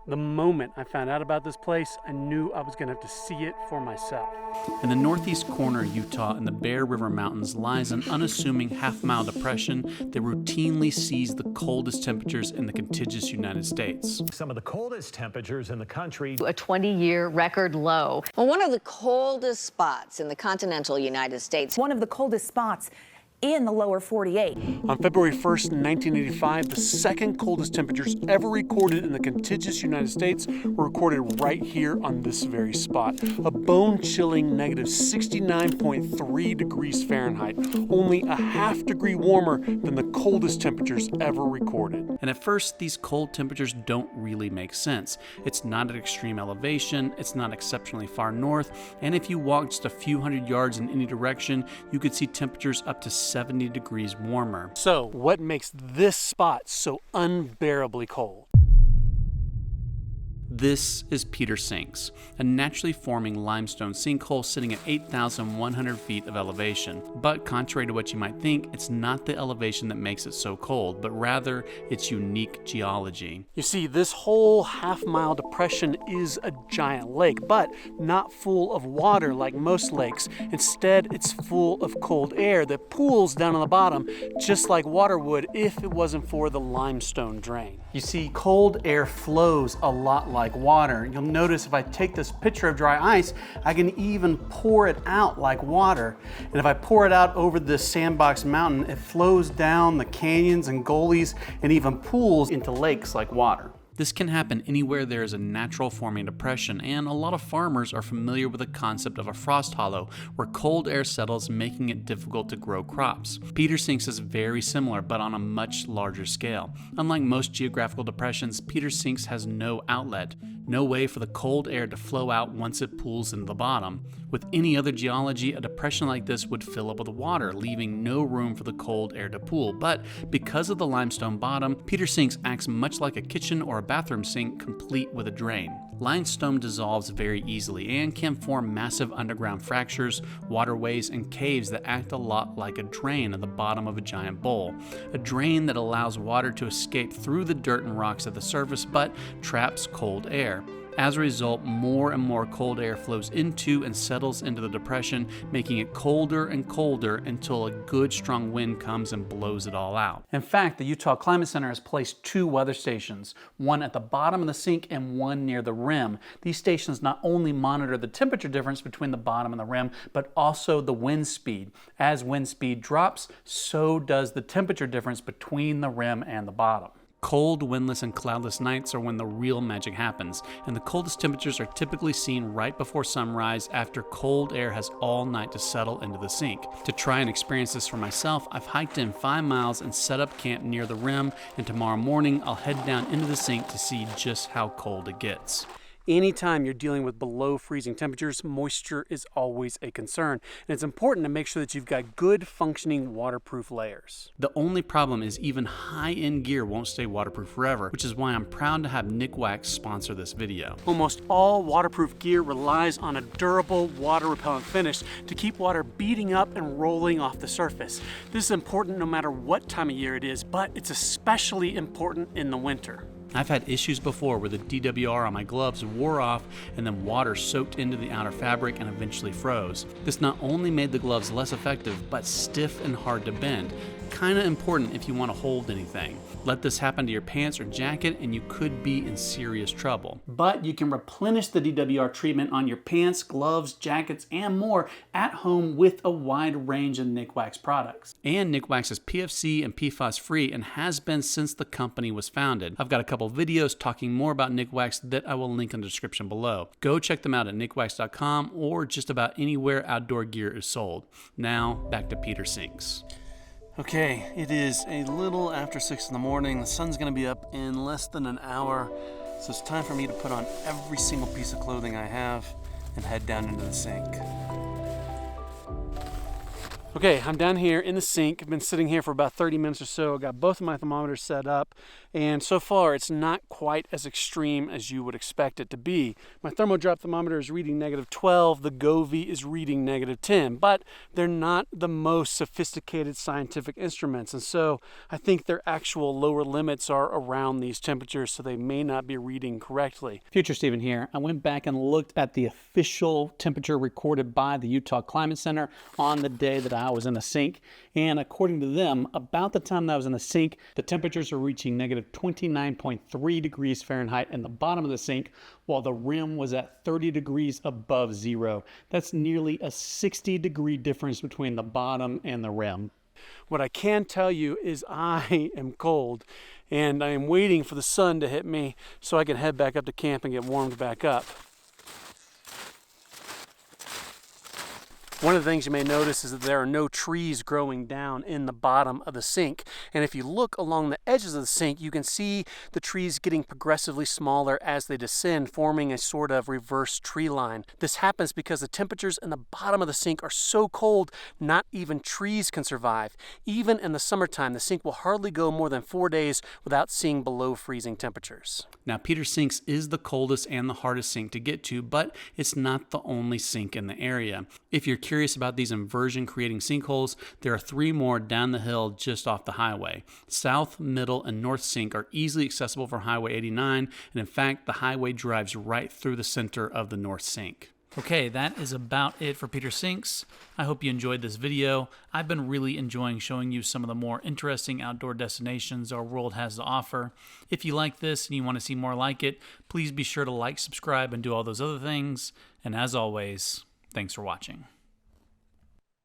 The moment I found out about this place, I knew I was going to have to see it for myself. In the northeast corner of Utah in the Bear River Mountains lies an unassuming half-mile depression that routinely sees the coldest temperatures in the contiguous United States. Some of the coldest temperatures in the country. A 20-year record low. Well, one of the coldest spots in the continental United States. One of the coldest spots in the lower 48. On February 1st, 1985, the second coldest temperatures ever recorded in the contiguous United States were recorded right here on this very spot. A bone-chilling negative 69.3 degrees Fahrenheit, only a half degree warmer than the coldest temperatures ever recorded. And at first, these cold temperatures don't really make sense. It's not at extreme elevation, it's not exceptionally far north, and if you walk just a few hundred yards in any direction, you could see temperatures up to 70 degrees warmer. So, what makes this spot so unbearably cold? This is Peter Sinks, a naturally forming limestone sinkhole sitting at 8,100 feet of elevation. But contrary to what you might think, it's not the elevation that makes it so cold, but rather its unique geology. You see, this whole half-mile depression is a giant lake, but not full of water like most lakes. Instead, it's full of cold air that pools down on the bottom, just like water would if it wasn't for the limestone drain. You see, cold air flows a lot like water. You'll notice if I take this pitcher of dry ice, I can even pour it out like water. And if I pour it out over this sandbox mountain, it flows down the canyons and gullies and even pools into lakes like water. This can happen anywhere there is a natural forming depression, and a lot of farmers are familiar with the concept of a frost hollow, where cold air settles, making it difficult to grow crops. Peter Sinks is very similar, but on a much larger scale. Unlike most geographical depressions, Peter Sinks has no outlet, no way for the cold air to flow out once it pools into the bottom. With any other geology, a depression like this would fill up with water, leaving no room for the cold air to pool. But because of the limestone bottom, Peter Sinks acts much like a kitchen or a bathroom sink, complete with a drain. Limestone dissolves very easily and can form massive underground fractures, waterways, and caves that act a lot like a drain at the bottom of a giant bowl. A drain that allows water to escape through the dirt and rocks at the surface, but traps cold air. As a result, more and more cold air flows into and settles into the depression, making it colder and colder until a good strong wind comes and blows it all out. In fact, the Utah Climate Center has placed 2 weather stations, one at the bottom of the sink and one near the rim. These stations not only monitor the temperature difference between the bottom and the rim, but also the wind speed. As wind speed drops, so does the temperature difference between the rim and the bottom. Cold, windless, and cloudless nights are when the real magic happens, and the coldest temperatures are typically seen right before sunrise after cold air has all night to settle into the sink. To try and experience this for myself, I've hiked in 5 miles and set up camp near the rim, and tomorrow morning I'll head down into the sink to see just how cold it gets. Anytime you're dealing with below freezing temperatures, moisture is always a concern. And it's important to make sure that you've got good functioning waterproof layers. The only problem is even high-end gear won't stay waterproof forever, which is why I'm proud to have Nikwax sponsor this video. Almost all waterproof gear relies on a durable water-repellent finish to keep water beating up and rolling off the surface. This is important no matter what time of year it is, but it's especially important in the winter. I've had issues before where the DWR on my gloves wore off and then water soaked into the outer fabric and eventually froze. This not only made the gloves less effective, but stiff and hard to bend. Kinda important if you want to hold anything. Let this happen to your pants or jacket and you could be in serious trouble. But you can replenish the DWR treatment on your pants, gloves, jackets, and more at home with a wide range of Nikwax products. And Nikwax is PFC and PFAS free and has been since the company was founded. I've got a couple videos talking more about Nikwax that I will link in the description below. Go check them out at nikwax.com or just about anywhere outdoor gear is sold. Now, back to Peter Sinks. Okay, it is a little after 6 in the morning. The sun's gonna be up in less than an hour. So it's time for me to put on every single piece of clothing I have and head down into the sink. Okay, I'm down here in the sink. I've been sitting here for about 30 minutes or so. I got both of my thermometers set up, and so far it's not quite as extreme as you would expect it to be. My thermodrop thermometer is reading -12, the Govee is reading -10, but they're not the most sophisticated scientific instruments, and so I think their actual lower limits are around these temperatures, so they may not be reading correctly. Future Steven here. I went back and looked at the official temperature recorded by the Utah Climate Center on the day that I was in the sink, and according to them, about the time that I was in the sink, the temperatures are reaching -29.3 degrees Fahrenheit in the bottom of the sink, while the rim was at 30 degrees above zero. That's nearly a 60-degree difference between the bottom and the rim. What I can tell you is I am cold, and I am waiting for the sun to hit me so I can head back up to camp and get warmed back up. One of the things you may notice is that there are no trees growing down in the bottom of the sink. And if you look along the edges of the sink, you can see the trees getting progressively smaller as they descend, forming a sort of reverse tree line. This happens because the temperatures in the bottom of the sink are so cold, not even trees can survive. Even in the summertime, the sink will hardly go more than 4 days without seeing below freezing temperatures. Now, Peter's Sinks is the coldest and the hardest sink to get to, but it's not the only sink in the area. If you're curious about these inversion-creating sinkholes, there are 3 more down the hill just off the highway. South, Middle, and North Sink are easily accessible from Highway 89, and in fact, the highway drives right through the center of the North Sink. Okay, that is about it for Peter Sinks. I hope you enjoyed this video. I've been really enjoying showing you some of the more interesting outdoor destinations our world has to offer. If you like this and you want to see more like it, please be sure to like, subscribe, and do all those other things. And as always, thanks for watching.